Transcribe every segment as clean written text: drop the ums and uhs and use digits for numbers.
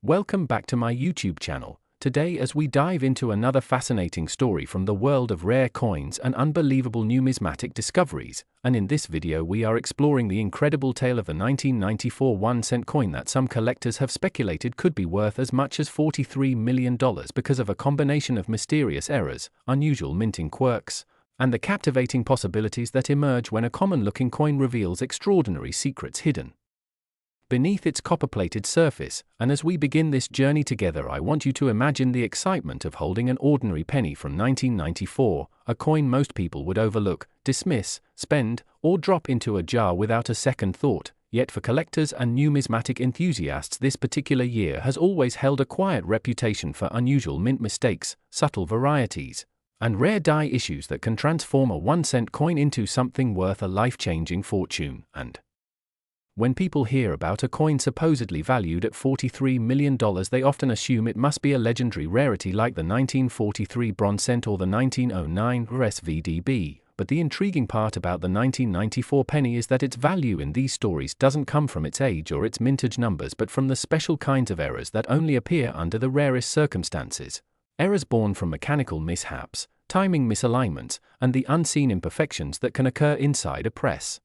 Welcome back to my YouTube channel. Today as we dive into another fascinating story from the world of rare coins and unbelievable numismatic discoveries, and in this video we are exploring the incredible tale of the 1994 1-cent coin that some collectors have speculated could be worth as much as $43 million because of a combination of mysterious errors, unusual minting quirks, and the captivating possibilities that emerge when a common-looking coin reveals extraordinary secrets hidden beneath its copper-plated surface. And as we begin this journey together, I want you to imagine the excitement of holding an ordinary penny from 1994, a coin most people would overlook, dismiss, spend, or drop into a jar without a second thought. Yet for collectors and numismatic enthusiasts, this particular year has always held a quiet reputation for unusual mint mistakes, subtle varieties, and rare die issues that can transform a 1-cent coin into something worth a life-changing fortune. And when people hear about a coin supposedly valued at $43 million, they often assume it must be a legendary rarity like the 1943 bronze cent or the 1909 SVDB. But the intriguing part about the 1994 penny is that its value in these stories doesn't come from its age or its mintage numbers, but from the special kinds of errors that only appear under the rarest circumstances. Errors born from mechanical mishaps, timing misalignments, and the unseen imperfections that can occur inside a press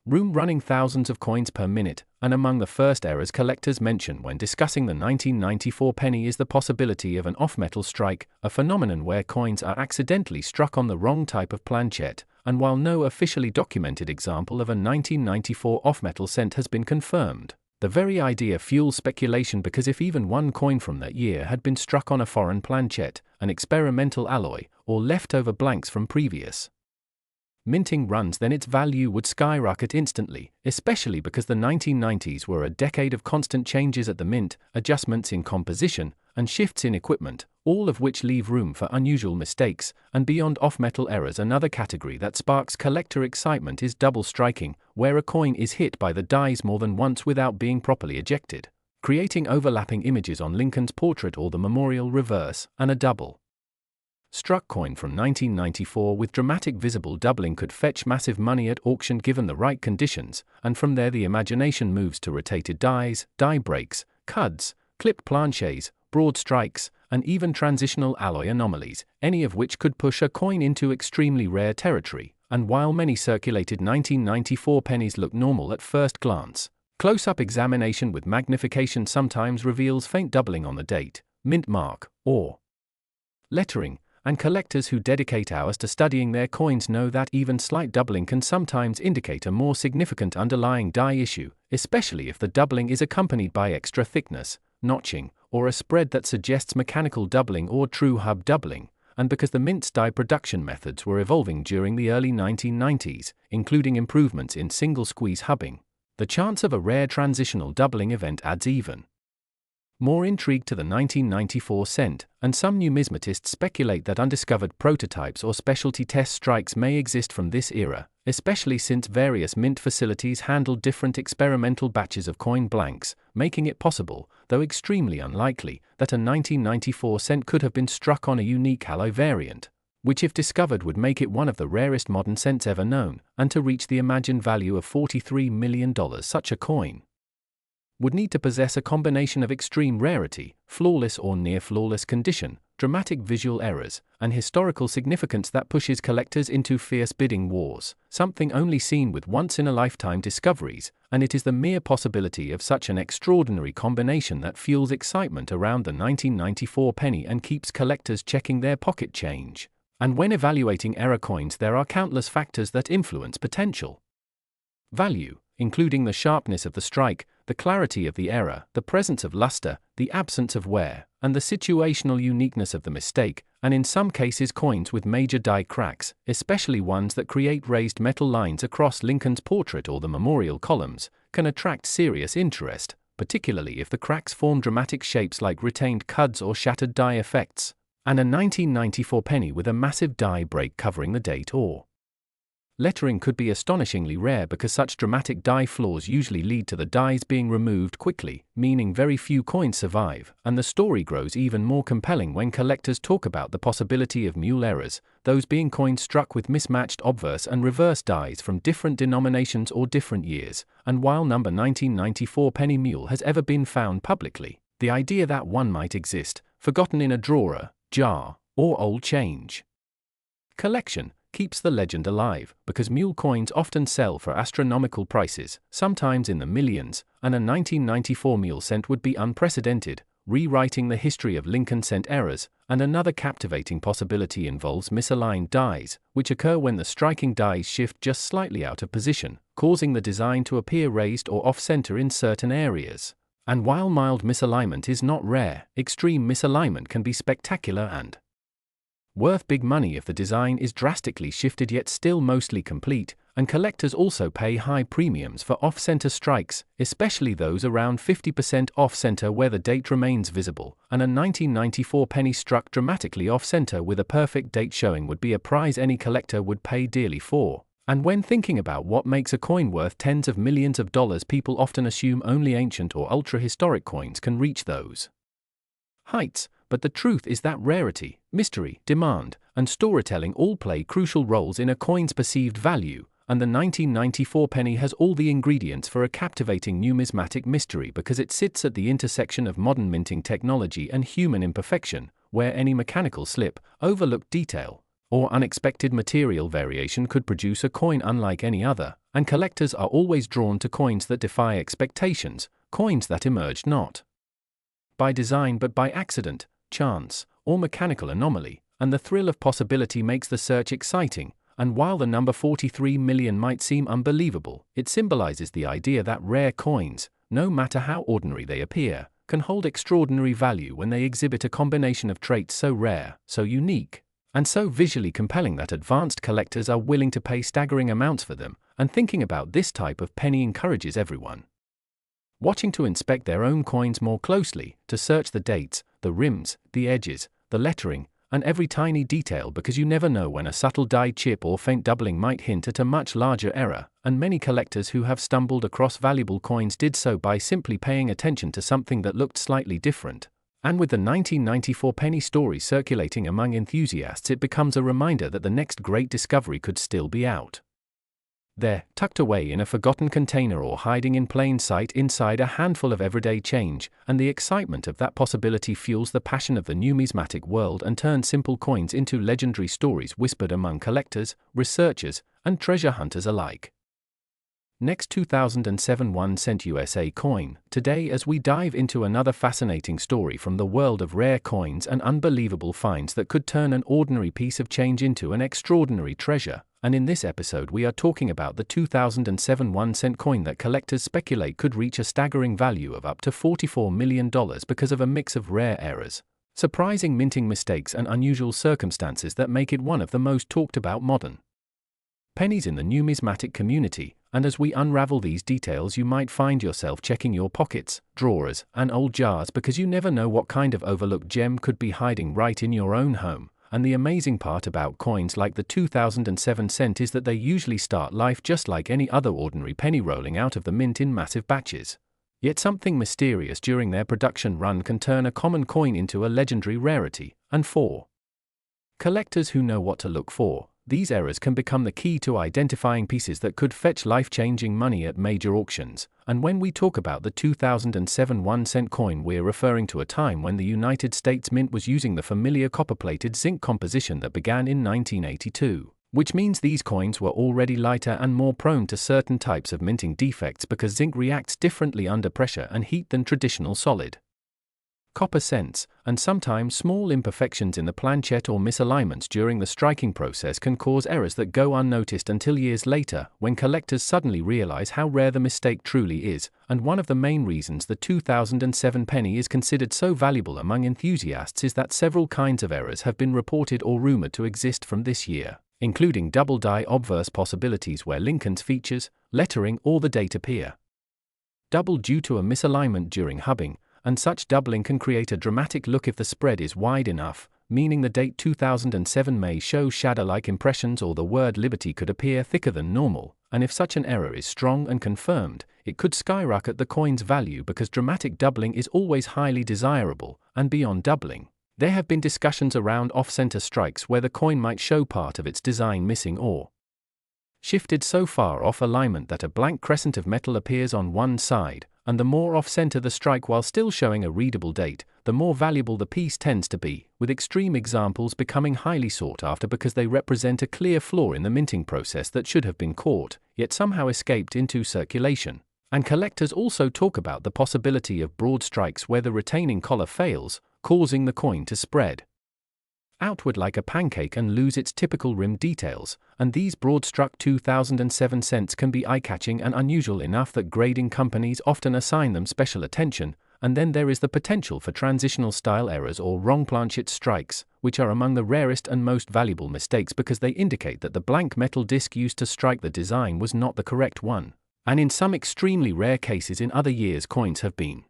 room running thousands of coins per minute. And among the first errors collectors mention when discussing the 1994 penny is the possibility of an off-metal strike, a phenomenon where coins are accidentally struck on the wrong type of planchet. And while no officially documented example of a 1994 off-metal cent has been confirmed, the very idea fuels speculation, because if even one coin from that year had been struck on a foreign planchet, an experimental alloy, or leftover blanks from previous minting runs, then its value would skyrocket instantly, especially because the 1990s were a decade of constant changes at the mint, adjustments in composition, and shifts in equipment, all of which leave room for unusual mistakes. And beyond off-metal errors, another category that sparks collector excitement is double striking, where a coin is hit by the dies more than once without being properly ejected, creating overlapping images on Lincoln's portrait or the memorial reverse. And a double struck coin from 1994 with dramatic visible doubling could fetch massive money at auction given the right conditions, and from there the imagination moves to rotated dies, die breaks, cuds, clipped planchets, broad strikes, and even transitional alloy anomalies, any of which could push a coin into extremely rare territory. And while many circulated 1994 pennies look normal at first glance, close-up examination with magnification sometimes reveals faint doubling on the date, mint mark, or lettering. And collectors who dedicate hours to studying their coins know that even slight doubling can sometimes indicate a more significant underlying die issue, especially if the doubling is accompanied by extra thickness, notching, or a spread that suggests mechanical doubling or true hub doubling. And because the mint's die production methods were evolving during the early 1990s, including improvements in single squeeze hubbing, the chance of a rare transitional doubling event adds even more intrigue to the 1994 cent, and some numismatists speculate that undiscovered prototypes or specialty test strikes may exist from this era, especially since various mint facilities handled different experimental batches of coin blanks, making it possible, though extremely unlikely, that a 1994 cent could have been struck on a unique alloy variant, which if discovered would make it one of the rarest modern cents ever known. And to reach the imagined value of $43 million, such a coin would need to possess a combination of extreme rarity, flawless or near-flawless condition, dramatic visual errors, and historical significance that pushes collectors into fierce bidding wars, something only seen with once-in-a-lifetime discoveries. And it is the mere possibility of such an extraordinary combination that fuels excitement around the 1994 penny and keeps collectors checking their pocket change. And when evaluating error coins, there are countless factors that influence potential value, including the sharpness of the strike, the clarity of the error, the presence of luster, the absence of wear, and the situational uniqueness of the mistake. And in some cases, coins with major die cracks, especially ones that create raised metal lines across Lincoln's portrait or the memorial columns, can attract serious interest, particularly if the cracks form dramatic shapes like retained cuds or shattered die effects. And a 1994 penny with a massive die break covering the date or lettering could be astonishingly rare, because such dramatic die flaws usually lead to the dies being removed quickly, meaning very few coins survive. And the story grows even more compelling when collectors talk about the possibility of mule errors, those being coins struck with mismatched obverse and reverse dies from different denominations or different years. And while number 1994 penny mule has ever been found publicly, the idea that one might exist, forgotten in a drawer, jar, or old change collection, keeps the legend alive, because mule coins often sell for astronomical prices, sometimes in the millions, and a 1994 mule cent would be unprecedented, rewriting the history of Lincoln cent errors. And another captivating possibility involves misaligned dies, which occur when the striking dies shift just slightly out of position, causing the design to appear raised or off-center in certain areas. And while mild misalignment is not rare, extreme misalignment can be spectacular and worth big money if the design is drastically shifted yet still mostly complete, and collectors also pay high premiums for off-center strikes, especially those around 50% off-center where the date remains visible, and a 1994 penny struck dramatically off-center with a perfect date showing would be a prize any collector would pay dearly for. And when thinking about what makes a coin worth tens of millions of dollars, people often assume only ancient or ultra-historic coins can reach those heights. But the truth is that rarity, mystery, demand, and storytelling all play crucial roles in a coin's perceived value, and the 1994 penny has all the ingredients for a captivating numismatic mystery because it sits at the intersection of modern minting technology and human imperfection, where any mechanical slip, overlooked detail, or unexpected material variation could produce a coin unlike any other, and collectors are always drawn to coins that defy expectations, coins that emerged not by design but by accident, chance, or mechanical anomaly, and the thrill of possibility makes the search exciting. And while the number 43 million might seem unbelievable, it symbolizes the idea that rare coins, no matter how ordinary they appear, can hold extraordinary value when they exhibit a combination of traits so rare, so unique, and so visually compelling that advanced collectors are willing to pay staggering amounts for them. And thinking about this type of penny encourages everyone watching to inspect their own coins more closely, to search the dates, the rims, the edges, the lettering, and every tiny detail, because you never know when a subtle die chip or faint doubling might hint at a much larger error. And many collectors who have stumbled across valuable coins did so by simply paying attention to something that looked slightly different. And with the 1994 penny story circulating among enthusiasts, it becomes a reminder that the next great discovery could still be out there, tucked away in a forgotten container or hiding in plain sight inside a handful of everyday change. And the excitement of that possibility fuels the passion of the numismatic world and turns simple coins into legendary stories whispered among collectors, researchers, and treasure hunters alike. Next, 2007 1-cent USA coin. Today, as we dive into another fascinating story from the world of rare coins and unbelievable finds that could turn an ordinary piece of change into an extraordinary treasure. And in this episode we are talking about the 2007 1-cent coin that collectors speculate could reach a staggering value of up to $44 million because of a mix of rare errors, surprising minting mistakes, and unusual circumstances that make it one of the most talked about modern pennies in the numismatic community. And as we unravel these details, you might find yourself checking your pockets, drawers, and old jars, because you never know what kind of overlooked gem could be hiding right in your own home. And the amazing part about coins like the 2007 cent is that they usually start life just like any other ordinary penny, rolling out of the mint in massive batches. Yet something mysterious during their production run can turn a common coin into a legendary rarity. And for collectors who know what to look for, these errors can become the key to identifying pieces that could fetch life-changing money at major auctions. And when we talk about the 2007 1-cent coin, we're referring to a time when the United States Mint was using the familiar copper-plated zinc composition that began in 1982, which means these coins were already lighter and more prone to certain types of minting defects because zinc reacts differently under pressure and heat than traditional solid copper cents, and sometimes small imperfections in the planchet or misalignments during the striking process can cause errors that go unnoticed until years later, when collectors suddenly realize how rare the mistake truly is. And one of the main reasons the 2007 penny is considered so valuable among enthusiasts is that several kinds of errors have been reported or rumored to exist from this year, including double die obverse possibilities where Lincoln's features, lettering, or the date appear double due to a misalignment during hubbing, and such doubling can create a dramatic look if the spread is wide enough, meaning the date 2007 may show shadow-like impressions, or the word liberty could appear thicker than normal. And if such an error is strong and confirmed, it could skyrocket the coin's value because dramatic doubling is always highly desirable. And beyond doubling, there have been discussions around off-center strikes where the coin might show part of its design missing or shifted so far off alignment that a blank crescent of metal appears on one side, and the more off-center the strike while still showing a readable date, the more valuable the piece tends to be, with extreme examples becoming highly sought after because they represent a clear flaw in the minting process that should have been caught, yet somehow escaped into circulation. And collectors also talk about the possibility of broad strikes where the retaining collar fails, causing the coin to spread outward like a pancake and lose its typical rim details, and these broad-struck 2007 cents can be eye-catching and unusual enough that grading companies often assign them special attention. And then there is the potential for transitional style errors or wrong planchet strikes, which are among the rarest and most valuable mistakes because they indicate that the blank metal disc used to strike the design was not the correct one. And in some extremely rare cases in other years, coins have been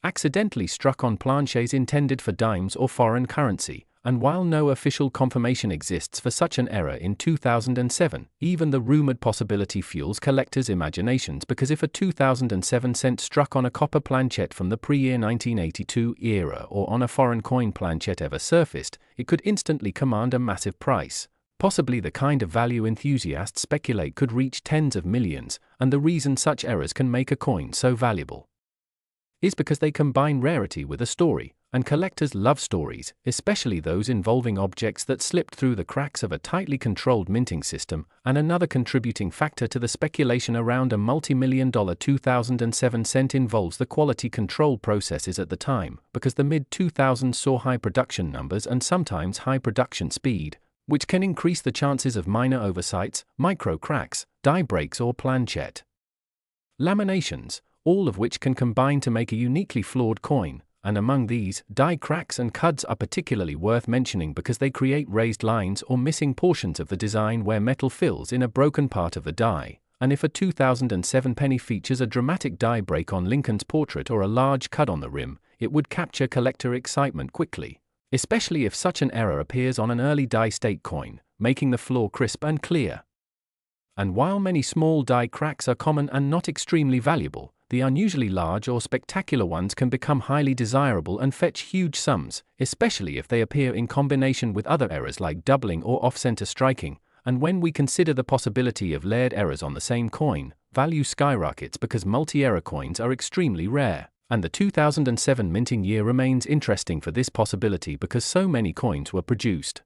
accidentally struck on planchets intended for dimes or foreign currency, and while no official confirmation exists for such an error in 2007, even the rumored possibility fuels collectors' imaginations because if a 2007 cent struck on a copper planchet from the pre-year 1982 era or on a foreign coin planchet ever surfaced, it could instantly command a massive price, possibly the kind of value enthusiasts speculate could reach tens of millions, and the reason such errors can make a coin so valuable is because they combine rarity with a story, and collectors love stories, especially those involving objects that slipped through the cracks of a tightly controlled minting system. And another contributing factor to the speculation around a multi-million-dollar 2007 cent involves the quality control processes at the time, because the mid-2000s saw high production numbers and sometimes high production speed, which can increase the chances of minor oversights, micro cracks, die breaks or planchet laminations, all of which can combine to make a uniquely flawed coin. And among these, die cracks and cuds are particularly worth mentioning because they create raised lines or missing portions of the design where metal fills in a broken part of the die. And if a 2007 penny features a dramatic die break on Lincoln's portrait or a large cud on the rim, it would capture collector excitement quickly, especially if such an error appears on an early die state coin, making the flaw crisp and clear. And while many small die cracks are common and not extremely valuable, the unusually large or spectacular ones can become highly desirable and fetch huge sums, especially if they appear in combination with other errors like doubling or off-center striking. And when we consider the possibility of layered errors on the same coin, value skyrockets because multi-error coins are extremely rare. And the 2007 minting year remains interesting for this possibility because so many coins were produced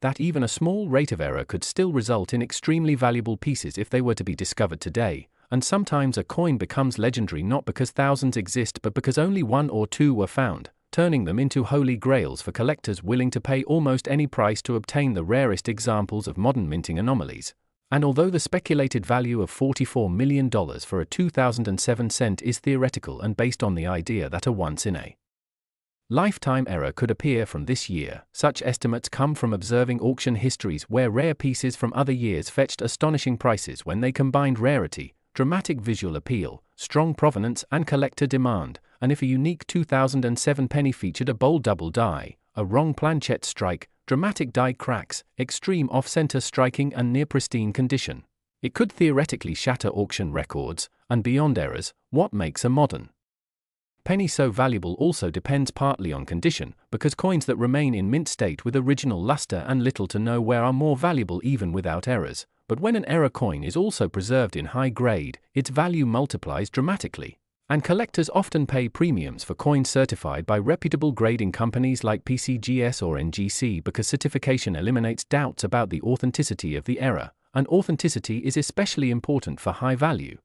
that even a small rate of error could still result in extremely valuable pieces if they were to be discovered today. And sometimes a coin becomes legendary not because thousands exist but because only one or two were found, turning them into holy grails for collectors willing to pay almost any price to obtain the rarest examples of modern minting anomalies. And although the speculated value of $44 million for a 2007 cent is theoretical and based on the idea that a once-in-a-lifetime error could appear from this year, such estimates come from observing auction histories where rare pieces from other years fetched astonishing prices when they combined rarity, dramatic visual appeal, strong provenance and collector demand. And if a unique 2007 penny featured a bold double die, a wrong planchet strike, dramatic die cracks, extreme off-center striking and near pristine condition, it could theoretically shatter auction records. And beyond errors, what makes a modern penny so valuable also depends partly on condition, because coins that remain in mint state with original luster and little to no wear are more valuable even without errors. But when an error coin is also preserved in high grade, its value multiplies dramatically. And collectors often pay premiums for coins certified by reputable grading companies like PCGS or NGC because certification eliminates doubts about the authenticity of the error, and authenticity is especially important for high-value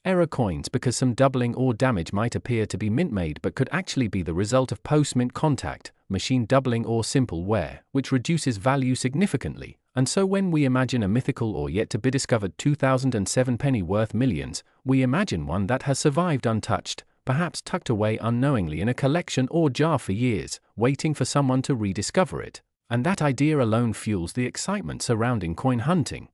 error coins because some doubling or damage might appear to be mint-made but could actually be the result of post-mint contact, machine doubling or simple wear, which reduces value significantly. And so when we imagine a mythical or yet-to-be-discovered 2007 penny worth millions, we imagine one that has survived untouched, perhaps tucked away unknowingly in a collection or jar for years, waiting for someone to rediscover it. And that idea alone fuels the excitement surrounding coin hunting,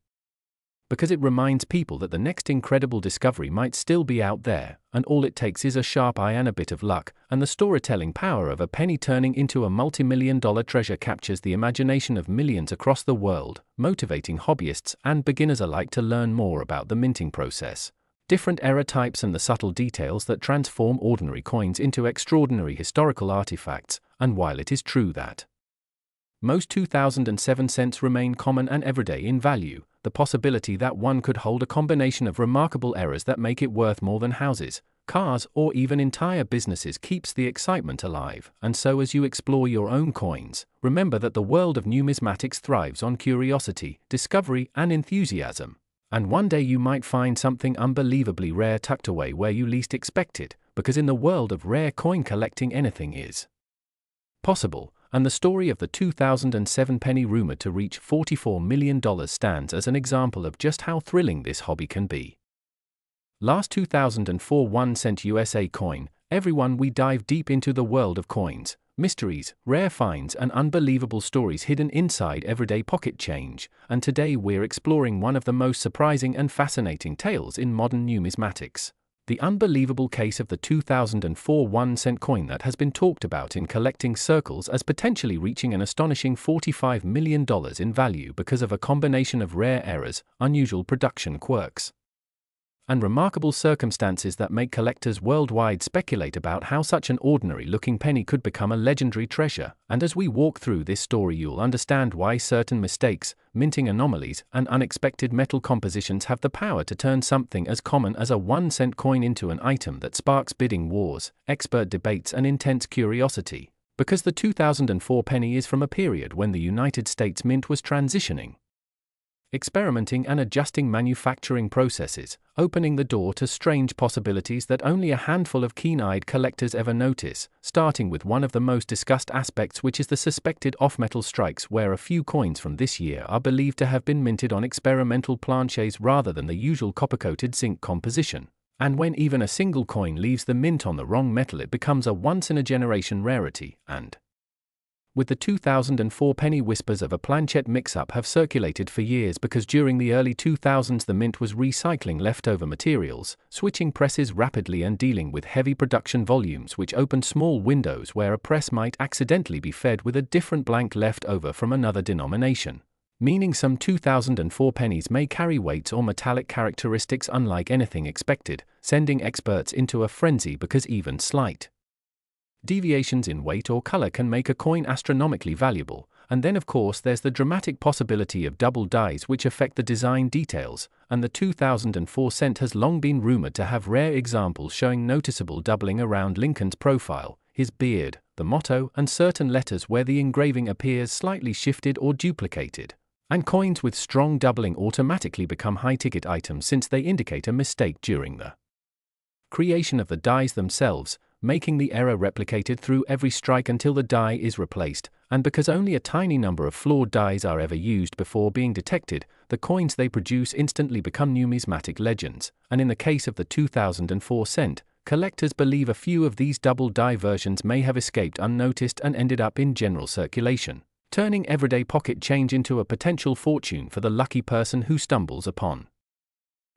because it reminds people that the next incredible discovery might still be out there, and all it takes is a sharp eye and a bit of luck, and the storytelling power of a penny turning into a multi-million-dollar treasure captures the imagination of millions across the world, motivating hobbyists and beginners alike to learn more about the minting process, different error types and the subtle details that transform ordinary coins into extraordinary historical artifacts. And while it is true that most 2007 cents remain common and everyday in value, the possibility that one could hold a combination of remarkable errors that make it worth more than houses, cars, or even entire businesses keeps the excitement alive. And so as you explore your own coins, remember that the world of numismatics thrives on curiosity, discovery, and enthusiasm. And one day you might find something unbelievably rare tucked away where you least expect it, because in the world of rare coin collecting anything is possible. And the story of the 2007 penny rumored to reach $44 million stands as an example of just how thrilling this hobby can be. Last 2004 1-cent USA coin, everyone, we dive deep into the world of coins, mysteries, rare finds, and unbelievable stories hidden inside everyday pocket change, and today we're exploring one of the most surprising and fascinating tales in modern numismatics. The unbelievable case of the 2004 1-cent coin that has been talked about in collecting circles as potentially reaching an astonishing $45 million in value because of a combination of rare errors, unusual production quirks, and remarkable circumstances that make collectors worldwide speculate about how such an ordinary-looking penny could become a legendary treasure. And as we walk through this story, you'll understand why certain mistakes, minting anomalies, and unexpected metal compositions have the power to turn something as common as a 1-cent coin into an item that sparks bidding wars, expert debates, and intense curiosity. Because the 2004 penny is from a period when the United States Mint was transitioning, experimenting, and adjusting manufacturing processes, opening the door to strange possibilities that only a handful of keen-eyed collectors ever notice, starting with one of the most discussed aspects, which is the suspected off-metal strikes, where a few coins from this year are believed to have been minted on experimental planches rather than the usual copper-coated zinc composition. And when even a single coin leaves the mint on the wrong metal, it becomes a once-in-a-generation rarity. And with the 2004 penny, whispers of a planchette mix-up have circulated for years, because during the early 2000s the mint was recycling leftover materials, switching presses rapidly, and dealing with heavy production volumes, which opened small windows where a press might accidentally be fed with a different blank left over from another denomination. Meaning some 2004 pennies may carry weights or metallic characteristics unlike anything expected, sending experts into a frenzy because even slight deviations in weight or color can make a coin astronomically valuable. And then of course there's the dramatic possibility of double dies which affect the design details, and the 2004 cent has long been rumored to have rare examples showing noticeable doubling around Lincoln's profile, his beard, the motto, and certain letters where the engraving appears slightly shifted or duplicated. And coins with strong doubling automatically become high-ticket items since they indicate a mistake during the creation of the dies themselves, making the error replicated through every strike until the die is replaced. And because only a tiny number of flawed dies are ever used before being detected, the coins they produce instantly become numismatic legends. And in the case of the 2004 cent, collectors believe a few of these double die versions may have escaped unnoticed and ended up in general circulation, turning everyday pocket change into a potential fortune for the lucky person who stumbles upon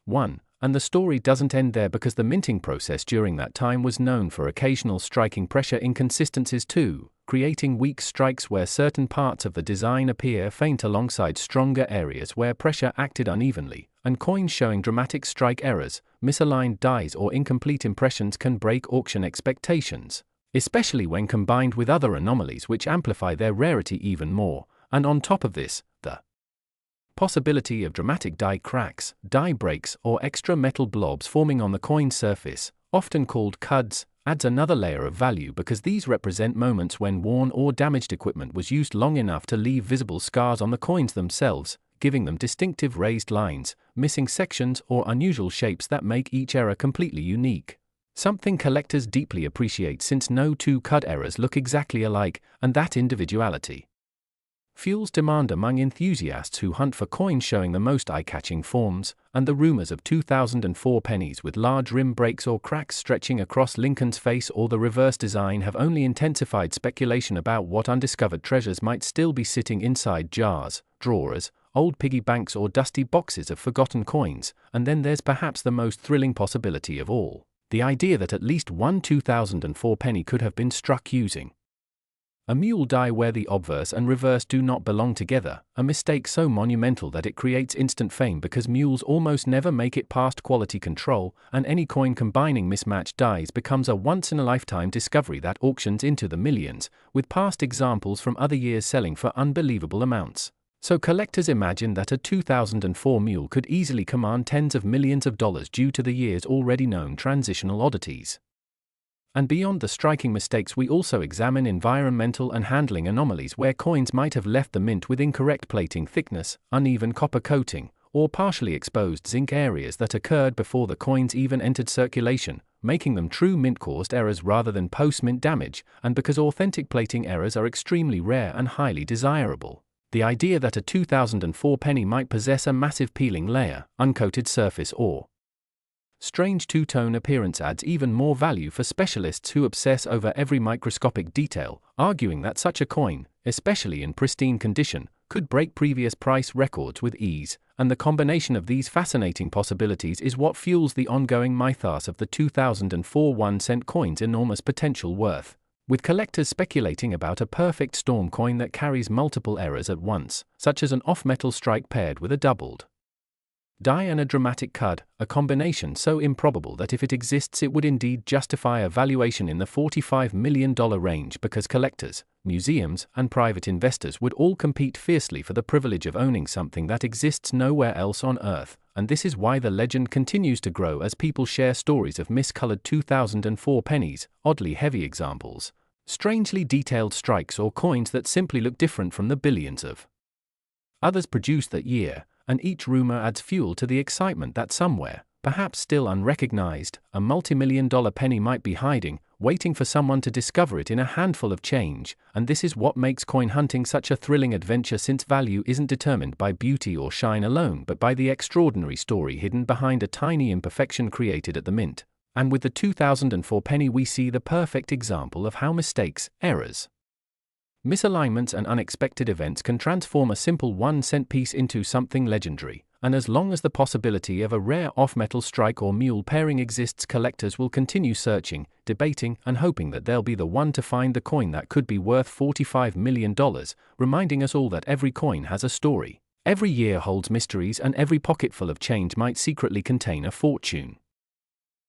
one. And the story doesn't end there, because the minting process during that time was known for occasional striking pressure inconsistencies too, creating weak strikes where certain parts of the design appear faint alongside stronger areas where pressure acted unevenly, and coins showing dramatic strike errors, misaligned dies, or incomplete impressions can break auction expectations, especially when combined with other anomalies which amplify their rarity even more. And on top of this, the possibility of dramatic die cracks, die breaks, or extra metal blobs forming on the coin's surface, often called cuds, adds another layer of value, because these represent moments when worn or damaged equipment was used long enough to leave visible scars on the coins themselves, giving them distinctive raised lines, missing sections, or unusual shapes that make each error completely unique. Something collectors deeply appreciate, since no two cud errors look exactly alike, and that individuality fuels demand among enthusiasts who hunt for coins showing the most eye-catching forms. And the rumors of 2004 pennies with large rim breaks or cracks stretching across Lincoln's face, or the reverse design, have only intensified speculation about what undiscovered treasures might still be sitting inside jars, drawers, old piggy banks, or dusty boxes of forgotten coins. And then there's perhaps the most thrilling possibility of all, the idea that at least one 2004 penny could have been struck using a mule die where the obverse and reverse do not belong together, a mistake so monumental that it creates instant fame because mules almost never make it past quality control, and any coin combining mismatched dies becomes a once-in-a-lifetime discovery that auctions into the millions, with past examples from other years selling for unbelievable amounts. So collectors imagine that a 2004 mule could easily command tens of millions of dollars due to the year's already known transitional oddities. And beyond the striking mistakes, we also examine environmental and handling anomalies where coins might have left the mint with incorrect plating thickness, uneven copper coating, or partially exposed zinc areas that occurred before the coins even entered circulation, making them true mint-caused errors rather than post-mint damage, and because authentic plating errors are extremely rare and highly desirable. The idea that a 2004 penny might possess a massive peeling layer, uncoated surface, or strange two-tone appearance adds even more value for specialists who obsess over every microscopic detail, arguing that such a coin, especially in pristine condition, could break previous price records with ease, and the combination of these fascinating possibilities is what fuels the ongoing mythos of the 2004 1-cent coin's enormous potential worth, with collectors speculating about a perfect storm coin that carries multiple errors at once, such as an off-metal strike paired with a doubled die and a dramatic cud, a combination so improbable that if it exists it would indeed justify a valuation in the $45 million range, because collectors, museums, and private investors would all compete fiercely for the privilege of owning something that exists nowhere else on Earth, and this is why the legend continues to grow as people share stories of miscolored 2004 pennies, oddly heavy examples, strangely detailed strikes, or coins that simply look different from the billions of others produced that year. And each rumor adds fuel to the excitement that somewhere, perhaps still unrecognized, a multi-million-dollar penny might be hiding, waiting for someone to discover it in a handful of change. And this is what makes coin hunting such a thrilling adventure, since value isn't determined by beauty or shine alone, but by the extraordinary story hidden behind a tiny imperfection created at the mint. And with the 2004 penny we see the perfect example of how mistakes, errors, misalignments, and unexpected events can transform a simple 1-cent piece into something legendary, and as long as the possibility of a rare off-metal strike or mule pairing exists, collectors will continue searching, debating, and hoping that they'll be the one to find the coin that could be worth $45 million, reminding us all that every coin has a story, every year holds mysteries, and every pocketful of change might secretly contain a fortune.